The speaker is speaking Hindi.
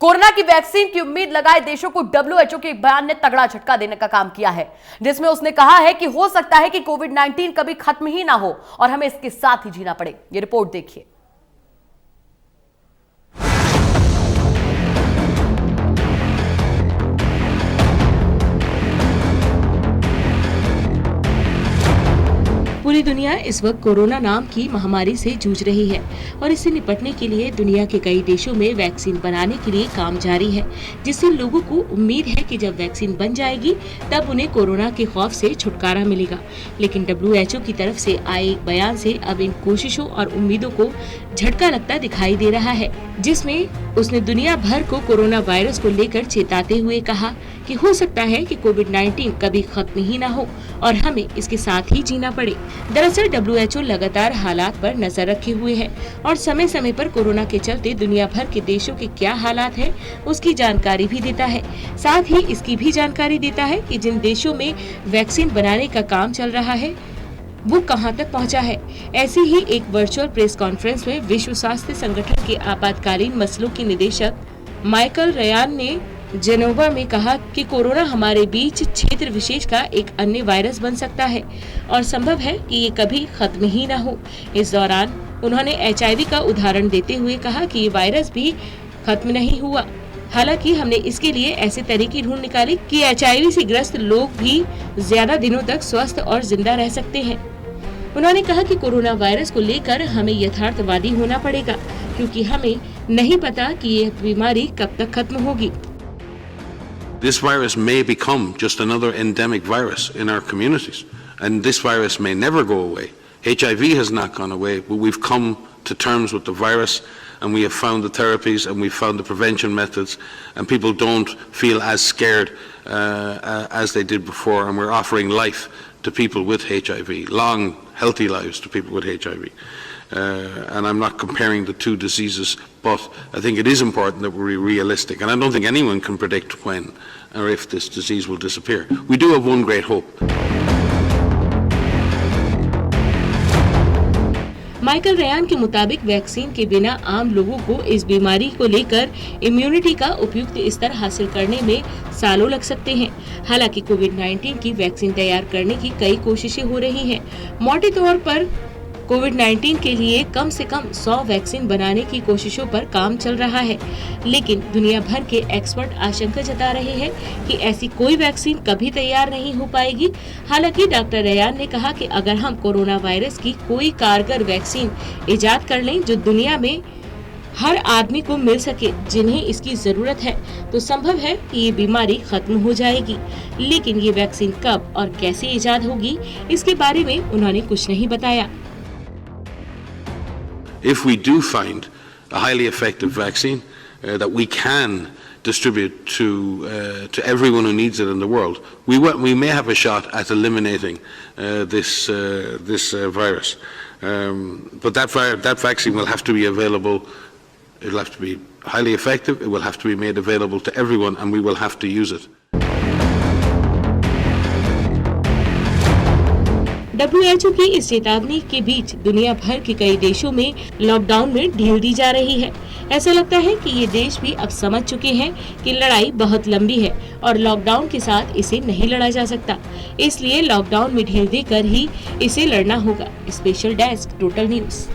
कोरोना की वैक्सीन की उम्मीद लगाए देशों को WHO के एक बयान ने तगड़ा झटका देने का काम किया है, जिसमें उसने कहा है कि हो सकता है कि कोविड-19 कभी खत्म ही ना हो और हमें इसके साथ ही जीना पड़े। ये रिपोर्ट देखिए। पूरी दुनिया इस वक्त कोरोना नाम की महामारी से जूझ रही है और इससे निपटने के लिए दुनिया के कई देशों में वैक्सीन बनाने के लिए काम जारी है, जिससे लोगों को उम्मीद है कि जब वैक्सीन बन जाएगी तब उन्हें कोरोना के खौफ से छुटकारा मिलेगा। लेकिन WHO की तरफ से आए एक बयान से अब इन कोशिशों और उम्मीदों को झटका लगता दिखाई दे रहा है, जिसमें उसने दुनिया भर को कोरोना वायरस को लेकर चेताते हुए कहा कि हो सकता है कि कोविड-19 कभी खत्म ही ना हो और हमें इसके साथ ही जीना पड़े। दरअसल WHO लगातार हालात पर नजर रखे हुए है और समय समय पर कोरोना के चलते दुनिया भर के देशों के क्या हालात है उसकी जानकारी भी देता है। साथ ही इसकी भी जानकारी देता है कि जिन देशों में वैक्सीन बनाने का काम चल रहा है वो कहां तक पहुंचा है। ऐसी ही एक वर्चुअल प्रेस कॉन्फ्रेंस में विश्व स्वास्थ्य संगठन के आपातकालीन मसलों के निदेशक माइकल रयान ने जेनेवा में कहा कि कोरोना हमारे बीच क्षेत्र विशेष का एक अन्य वायरस बन सकता है और संभव है कि ये कभी खत्म ही ना हो। इस दौरान उन्होंने HIV का उदाहरण देते हुए कहा कि ये वायरस भी खत्म नहीं हुआ। हालांकि हमने इसके लिए ऐसे तरीके ढूंढ निकाले कि HIV से ग्रस्त लोग भी ज्यादा दिनों तक स्वस्थ और जिंदा रह सकते हैं। उन्होंने कहा कि कोरोना वायरस को लेकर हमें यथार्थवादी होना पड़ेगा, क्योंकि हमें नहीं पता कि ये बीमारी कब तक खत्म होगी। This virus may become just another endemic virus in our communities, and this virus may never go away. HIV has not gone away, but we've come to terms with the virus, and we have found the therapies, and we've found the prevention methods, and people don't feel as scared as they did before, and we're offering life to people with HIV, long, healthy lives to people with HIV. And I'm not comparing the two diseases, but I think it is important that we're realistic, and I don't think anyone can predict when or if this disease will disappear. We do have one great hope. Michael Ryan के मुताबिक वैक्सीन के बिना आम लोगों को इस बीमारी को लेकर इम्यूनिटी का उपयुक्त स्तर हासिल करने में सालों लग सकते हैं। हालांकि कोविड-19 की वैक्सीन तैयार करने की कई कोशिशें हो रही हैं। मोटे तौर पर कोविड-19 के लिए कम से कम 100 वैक्सीन बनाने की कोशिशों पर काम चल रहा है, लेकिन दुनिया भर के एक्सपर्ट आशंका जता रहे हैं कि ऐसी कोई वैक्सीन कभी तैयार नहीं हो पाएगी। हालांकि डॉक्टर रयान ने कहा कि अगर हम कोरोना वायरस की कोई कारगर वैक्सीन इजाद कर लें जो दुनिया में हर आदमी को मिल सके जिन्हें इसकी जरूरत है, तो संभव है कि ये बीमारी खत्म हो जाएगी। लेकिन ये वैक्सीन कब और कैसे इजाद होगी, इसके बारे में उन्होंने कुछ नहीं बताया। If we do find a highly effective vaccine that we can distribute to everyone who needs it in the world, we may have a shot at eliminating this virus. But that vaccine will have to be available. It will have to be highly effective. It will have to be made available to everyone, and we will have to use it. WHO की इस चेतावनी के बीच दुनिया भर के कई देशों में लॉकडाउन में ढील दी जा रही है। ऐसा लगता है कि ये देश भी अब समझ चुके हैं कि लड़ाई बहुत लंबी है और लॉकडाउन के साथ इसे नहीं लड़ा जा सकता। इसलिए लॉकडाउन में ढील देकर ही इसे लड़ना होगा। Special desk, total news.